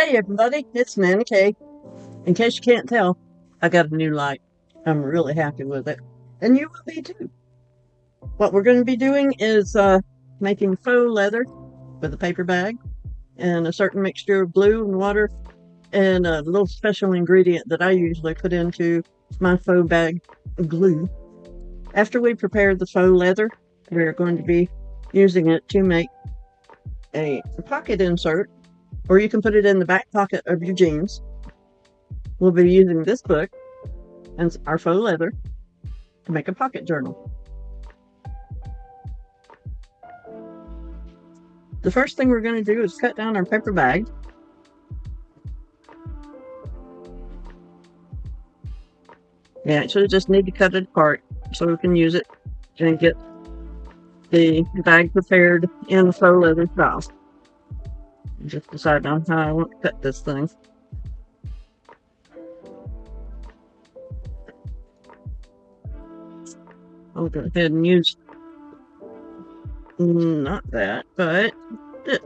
Hey everybody, it's Nana Kay. In case you can't tell, I got a new light. I'm really happy with it. And you will be too. What we're going to be doing is making faux leather with a paper bag and a certain mixture of glue and water and a little special ingredient that I usually put into my faux bag glue. After we prepare the faux leather, we're going to be using it to make a pocket insert, or you can put it in the back pocket of your jeans. We'll be using this book and our faux leather to make a pocket journal. The first thing we're going to do is cut down our paper bag. You actually just need to cut it apart so we can use it and get the bag prepared in the faux leather style. Just decide on how I want to cut this thing. I'll go ahead and use not that, but this.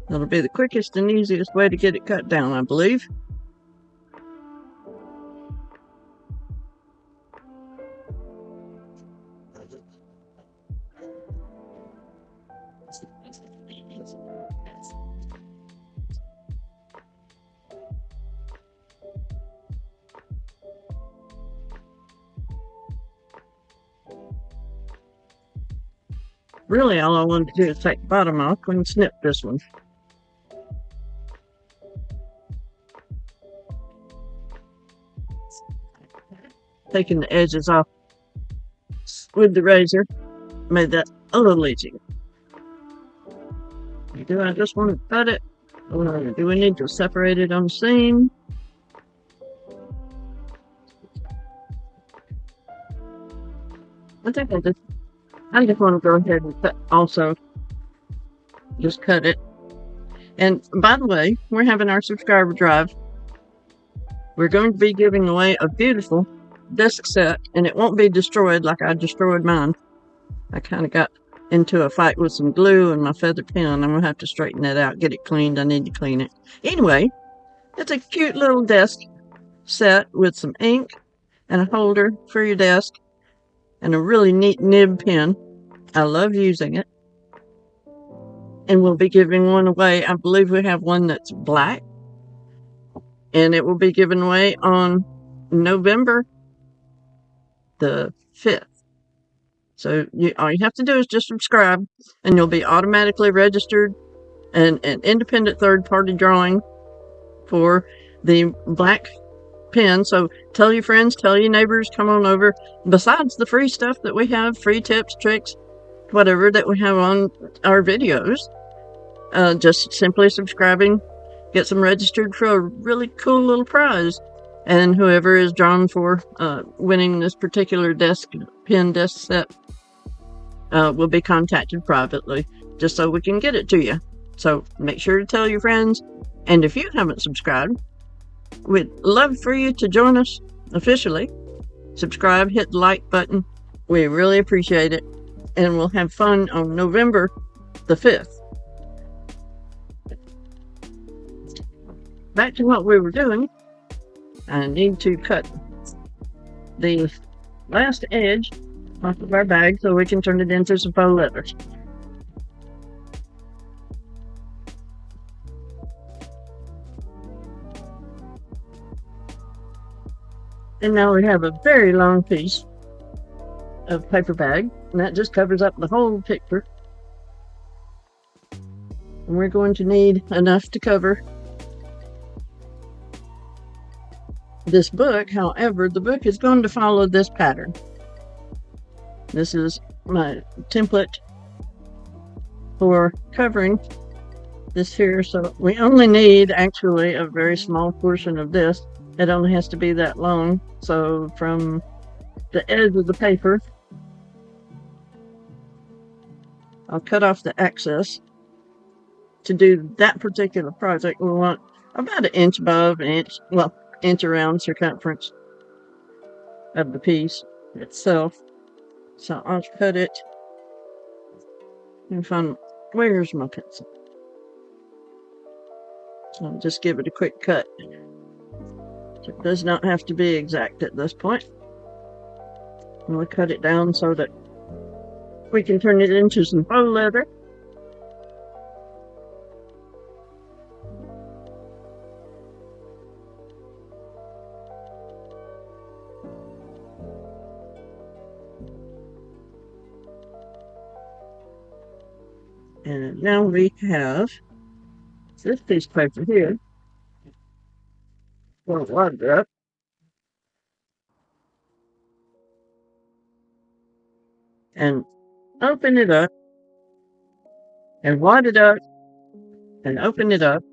That'll be the quickest and easiest way to get it cut down, I believe. Really, all I wanted to do is take the bottom off and snip this one. Taking the edges off with the razor made that a little easier. Do I just want to cut it, or do we need to separate it on the seam? I think I just want to go ahead and just cut it. And by the way, we're having our subscriber drive. We're going to be giving away a beautiful disc set, and it won't be destroyed like I destroyed mine. I kind of got into a fight with some glue and my feather pen. I'm going to have to straighten that out, get it cleaned. I need to clean it. Anyway, it's a cute little desk set with some ink and a holder for your desk and a really neat nib pen. I love using it. And we'll be giving one away. I believe we have one that's black. And it will be given away on November the 5th. So all you have to do is just subscribe, and you'll be automatically registered and an independent third-party drawing for the black pen. So tell your friends, tell your neighbors, come on over. Besides the free stuff that we have, free tips, tricks, whatever that we have on our videos, just simply subscribing gets them registered for a really cool little prize. And whoever is drawn for winning this particular pen desk set will be contacted privately, just so we can get it to you. So make sure to tell your friends. And if you haven't subscribed, we'd love for you to join us officially. Subscribe, hit the like button. We really appreciate it. And we'll have fun on November the 5th. Back to what we were doing. I need to cut the last edge off of our bag so we can turn it into some faux leather. And now we have a very long piece of paper bag, and that just covers up the whole picture. And we're going to need enough to cover this book. However, the book is going to follow this pattern. This is my template for covering this here. So we only need actually a very small portion of this. It only has to be that long. So from the edge of the paper, I'll cut off the excess. To do that particular project, we want about an inch above, inch around circumference of the piece itself. So I'll cut it and find Where's my pencil? I'll just give it a quick cut. It does not have to be exact at this point. I'm going to cut it down so that we can turn it into some faux leather. And now we have this piece of paper here. We'll wad it up. And open it up. And wad it up. And open it up.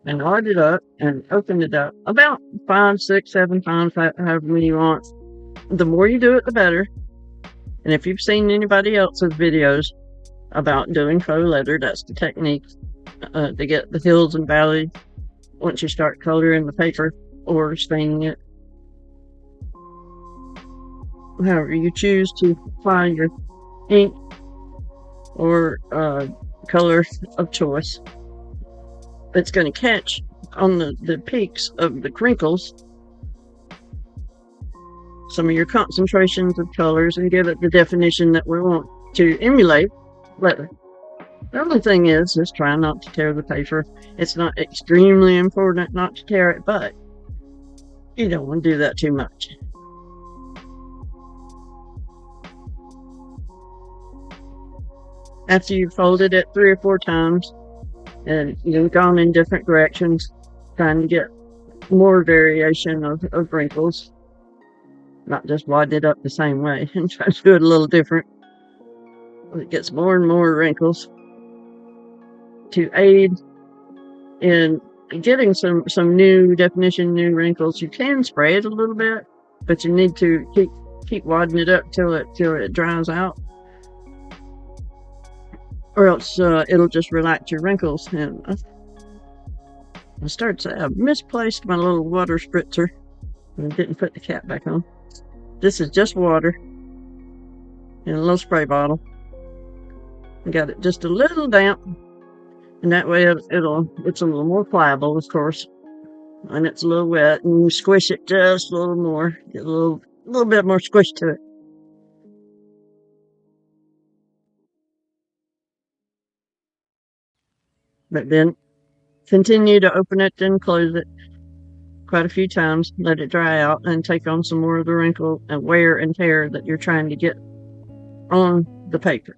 And wad it up. And open it up. About 5, 6, 7 times, however many you want. The more you do it, the better. And if you've seen anybody else's videos about doing faux leather, that's the technique to get the hills and valleys once you start coloring the paper or staining it. However you choose to apply your ink or color of choice, it's going to catch on the peaks of the crinkles some of your concentrations of colors and give it the definition that we want to emulate leather. The only thing is try not to tear the paper. It's not extremely important not to tear it, but you don't want to do that too much. After you've folded it 3 or 4 times and you've gone in different directions, trying to get more variation of wrinkles, not just wad it up the same way and try to do it a little different. It gets more and more wrinkles. To aid in getting some new definition, new wrinkles, you can spray it a little bit, but you need to keep wadding it up till it dries out, or else it'll just relax your wrinkles. And I started to say I misplaced my little water spritzer and I didn't put the cap back on. This is just water in a little spray bottle. I got it just a little damp, and that way it's a little more pliable, of course, when it's a little wet, and you squish it just a little more, get a little bit more squish to it. But then continue to open it and close it quite a few times, let it dry out, and take on some more of the wrinkle and wear and tear that you're trying to get on the paper.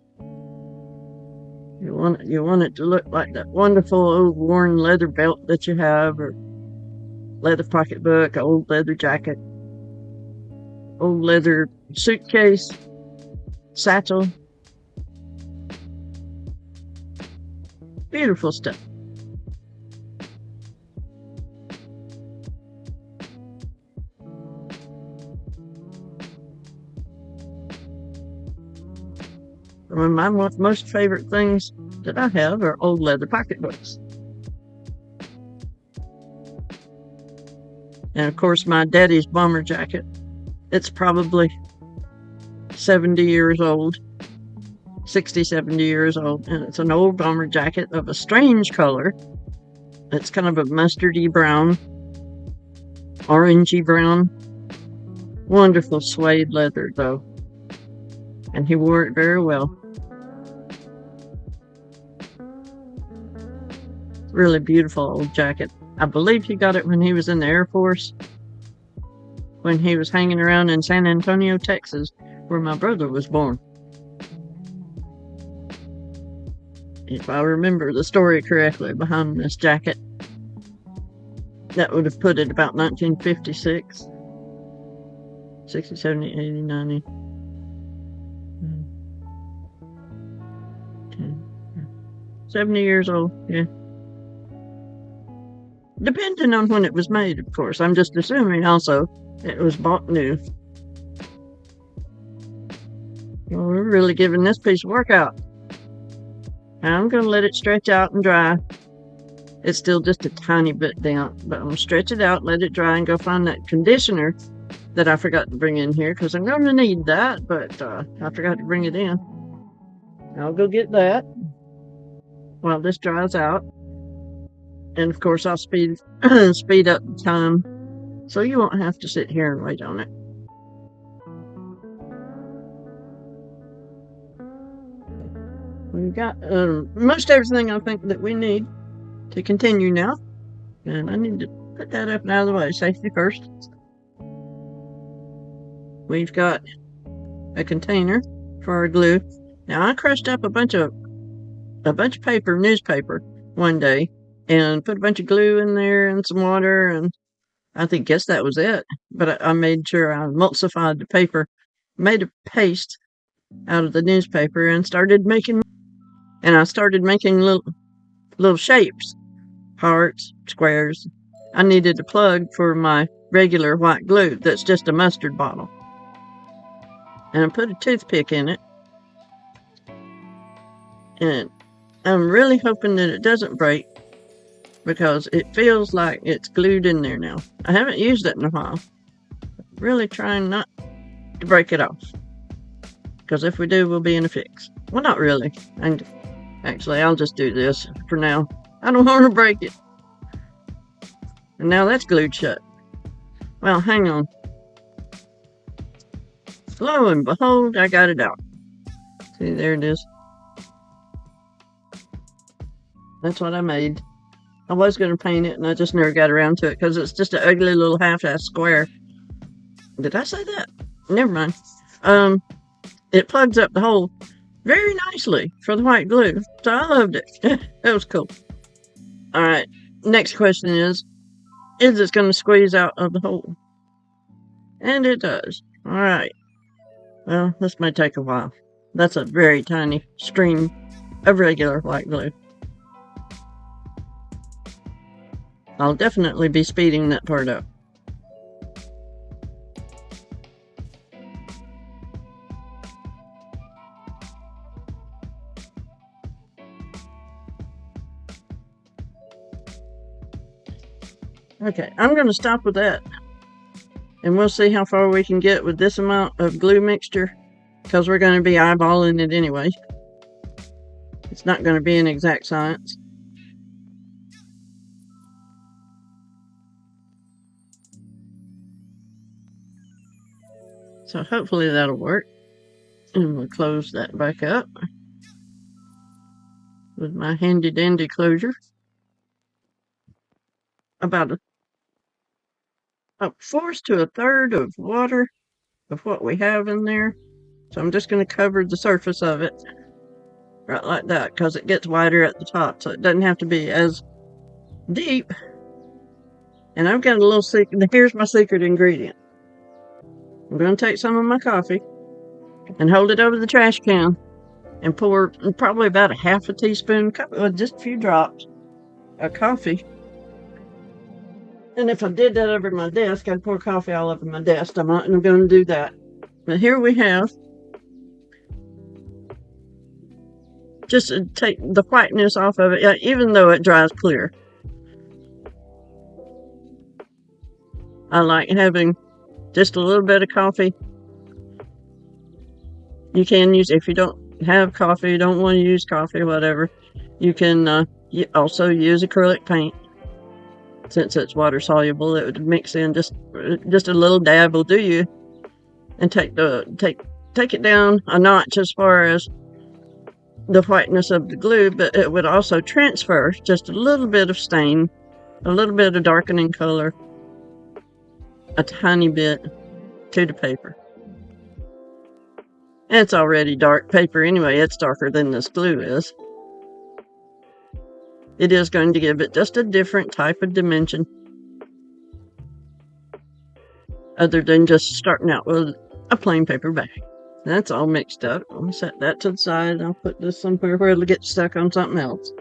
You want it to look like that wonderful old worn leather belt that you have, or leather pocketbook, old leather jacket, old leather suitcase, satchel. Beautiful stuff. One of my most favorite things that I have are old leather pocketbooks. And of course, my daddy's bomber jacket. It's probably 70 years old, 60, 70 years old. And it's an old bomber jacket of a strange color. It's kind of a mustardy brown, orangey brown. Wonderful suede leather, though. And he wore it very well. Really beautiful old jacket. I believe he got it when he was in the Air Force, when he was hanging around in San Antonio, Texas, where my brother was born. If I remember the story correctly behind this jacket, that would have put it about 1956, 60, 70, 80, 90. 70 years old, yeah. Depending on when it was made, of course. I'm just assuming also it was bought new. Well, we're really giving this piece of work out. I'm going to let it stretch out and dry. It's still just a tiny bit damp, but I'm going to stretch it out, let it dry, and go find that conditioner that I forgot to bring in here, because I'm going to need that, but I forgot to bring it in. I'll go get that. while this dries out. And of course, I'll speed speed up the time so you won't have to sit here and wait on it. We've got most everything I think that we need to continue now. And I need to put that up and out of the way. Safety first. We've got a container for our glue. Now I crushed up a bunch of paper, newspaper, one day, and put a bunch of glue in there and some water, and guess that was it. But I made sure I emulsified the paper, made a paste out of the newspaper, and started making. And I started making little shapes, hearts, squares. I needed a plug for my regular white glue that's just a mustard bottle. And I put a toothpick in it. And I'm really hoping that it doesn't break because it feels like it's glued in there now. I haven't used it in a while. Really trying not to break it off. Because if we do, we'll be in a fix. Well, not really. Actually, I'll just do this for now. I don't want to break it. And now that's glued shut. Well, hang on. Lo and behold, I got it out. See, there it is. That's what I made. I was going to paint it, and I just never got around to it because it's just an ugly little half-ass square. Did I say that? Never mind. It plugs up the hole very nicely for the white glue, so I loved it. That was cool. All right, next question is it going to squeeze out of the hole? And it does. All right. Well, this may take a while. That's a very tiny stream of regular white glue. I'll definitely be speeding that part up. Okay, I'm going to stop with that. And we'll see how far we can get with this amount of glue mixture, because we're going to be eyeballing it anyway. It's not going to be an exact science. So hopefully that'll work. And we'll close that back up with my handy dandy closure. About a fourth to a third of water of what we have in there. So I'm just going to cover the surface of it right like that, because it gets wider at the top, so it doesn't have to be as deep. And I've got a little secret. Here's my secret ingredient. I'm going to take some of my coffee and hold it over the trash can and pour probably about a half a teaspoon, just a few drops of coffee. And if I did that over my desk, I'd pour coffee all over my desk. I'm not going to do that. But here we have, just to take the whiteness off of it, even though it dries clear. I like having just a little bit of coffee. You can use, if you don't have coffee, you don't want to use coffee, whatever, you can also use acrylic paint. Since it's water soluble, it would mix in just a little dab will do you, and take it down a notch as far as the whiteness of the glue, but it would also transfer just a little bit of stain, a little bit of darkening color, a tiny bit to the paper. And it's already dark paper anyway. It's darker than this glue is. It is going to give it just a different type of dimension, other than just starting out with a plain paper bag. That's all mixed up. I'll set that to the side. I'll put this somewhere where it'll get stuck on something else.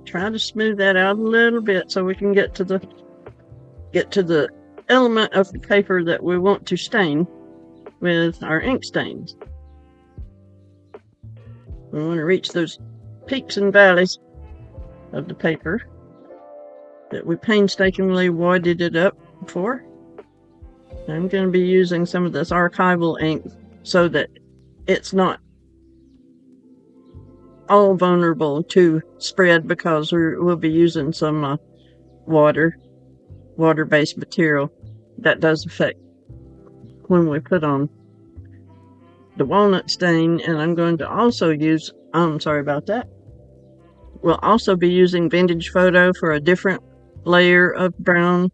Try to smooth that out a little bit so we can get to the element of the paper that we want to stain with our ink stains. We want to reach those peaks and valleys of the paper that we painstakingly wadded it up for. I'm going to be using some of this archival ink so that it's not all vulnerable to spread because we'll be using some water-based material that does affect when we put on the walnut stain. And I'm going to also use, I'm sorry about that. We'll also be using Vintage Photo for a different layer of brown.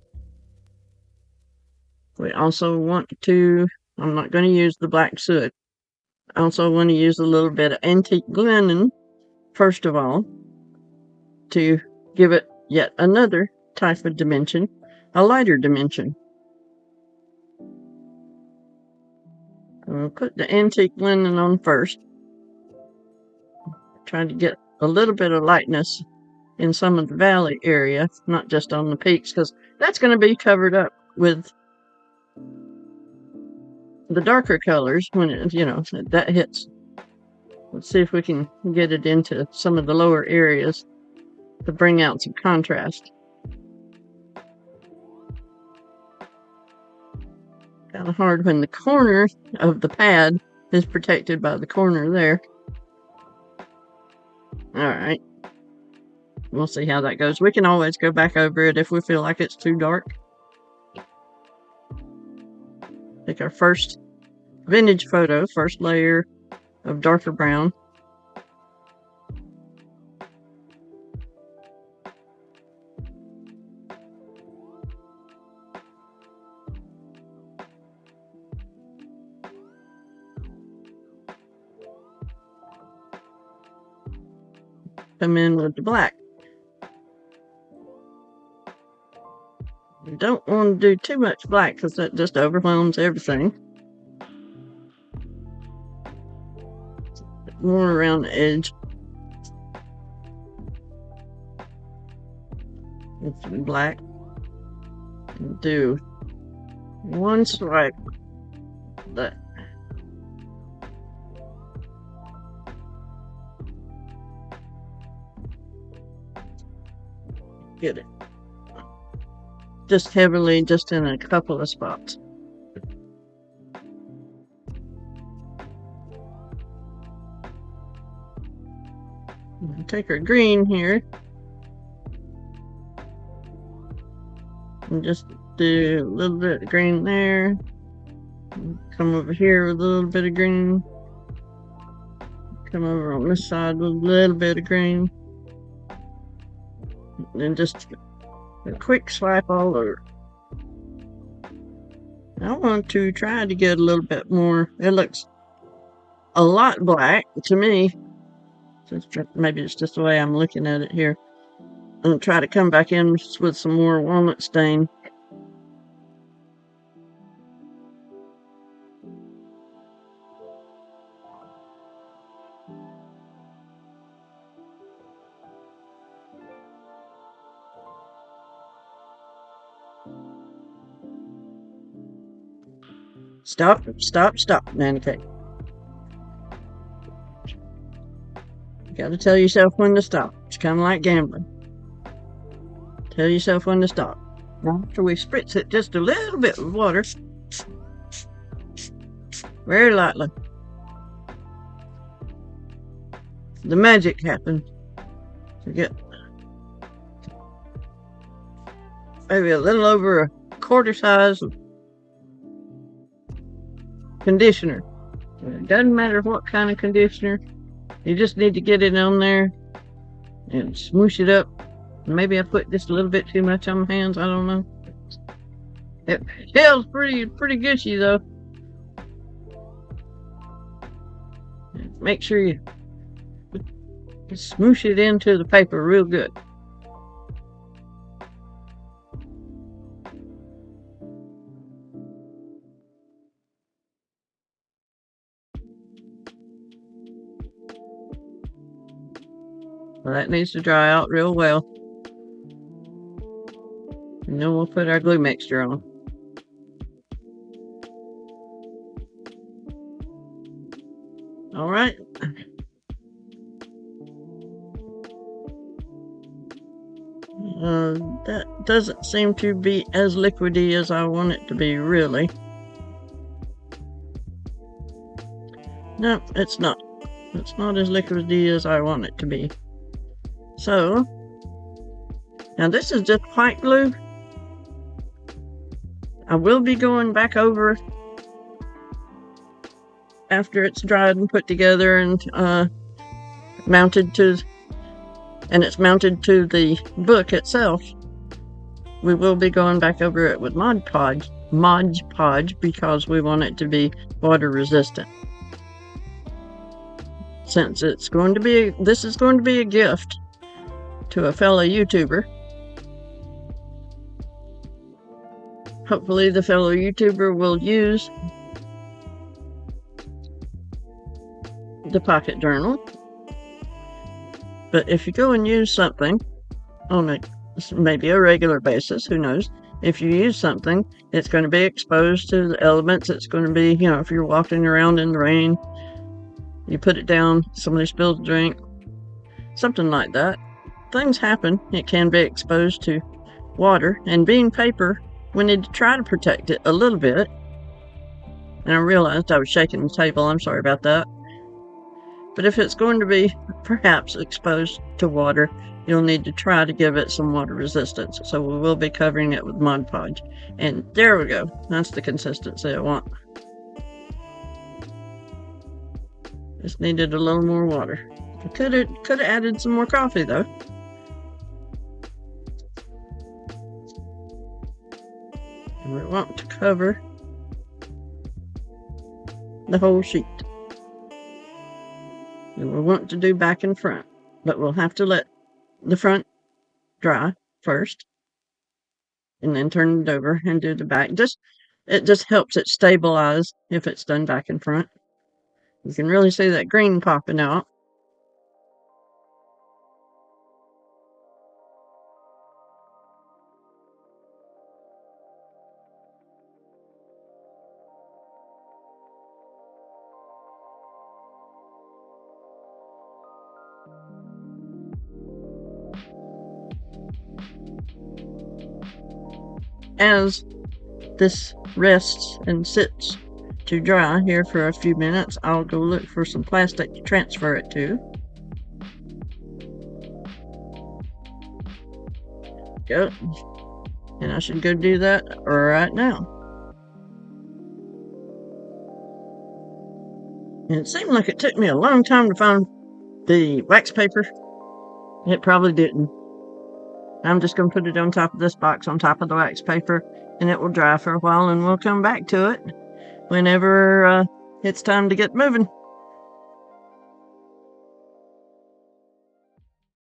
We also want to, I'm not going to use the black soot. I also want to use a little bit of antique linen, first of all, to give it yet another type of dimension, a lighter dimension. We'll put the antique linen on first. Trying to get a little bit of lightness in some of the valley area, not just on the peaks, because that's going to be covered up with the darker colors when it, that hits. Let's see if we can get it into some of the lower areas to bring out some contrast. Kind of hard when the corner of the pad is protected by the corner there. All right. We'll see how that goes. We can always go back over it if we feel like it's too dark. Take our first Vintage Photo, first layer of darker brown. Come in with the black. You don't want to do too much black because that just overwhelms everything. More around the edge. With some black. And do one swipe. That. Get it. Just heavily, just in a couple of spots. Take our green here and just do a little bit of green there. Come over here with a little bit of green. Come over on this side with a little bit of green. And just a quick swipe all over. I want to try to get a little bit more. It looks a lot black to me. Maybe it's just the way I'm looking at it here. And try to come back in with some more walnut stain. Stop, stop, stop, Nanny Cake. You gotta tell yourself when to stop. It's kind of like gambling. Tell yourself when to stop. After we spritz it just a little bit with water, very lightly, the magic happens. You get maybe a little over a quarter size of conditioner. It doesn't matter what kind of conditioner. You just need to get it on there and smoosh it up. Maybe I put just a little bit too much on my hands. I don't know. It feels pretty gushy though. Make sure you smoosh it into the paper real good. Well, that needs to dry out real well. And then we'll put our glue mixture on. All right. That doesn't seem to be as liquidy as I want it to be, really. No, it's not. It's not as liquidy as I want it to be. So, now this is just white glue. I will be going back over after it's dried and put together and mounted to the book itself. We will be going back over it with Mod Podge because we want it to be water resistant. Since this is going to be a gift to a fellow YouTuber. Hopefully the fellow YouTuber will use the pocket journal. But if you go and use something on maybe a regular basis, who knows, if you use something, it's going to be exposed to the elements. It's going to be, if you're walking around in the rain, you put it down, somebody spills a drink, something like that. Things happen. It can be exposed to water, and being paper, we need to try to protect it a little bit. And I realized I was shaking the table. I'm sorry about that. But if it's going to be perhaps exposed to water, you'll need to try to give it some water resistance. So we will be covering it with Mod Podge. And there we go. That's the consistency I want. Just needed a little more water. I could have added some more coffee though. And we want to cover the whole sheet. And we want to do back and front, but we'll have to let the front dry first and then turn it over and do the back. It just helps it stabilize if it's done back and front. You can really see that green popping out. As this rests and sits to dry here for a few minutes, I'll go look for some plastic to transfer it to. Go. And I should go do that right now. And it seemed like it took me a long time to find the wax paper. It probably didn't. I'm just going to put it on top of this box on top of the wax paper, and it will dry for a while, and we'll come back to it whenever it's time to get moving.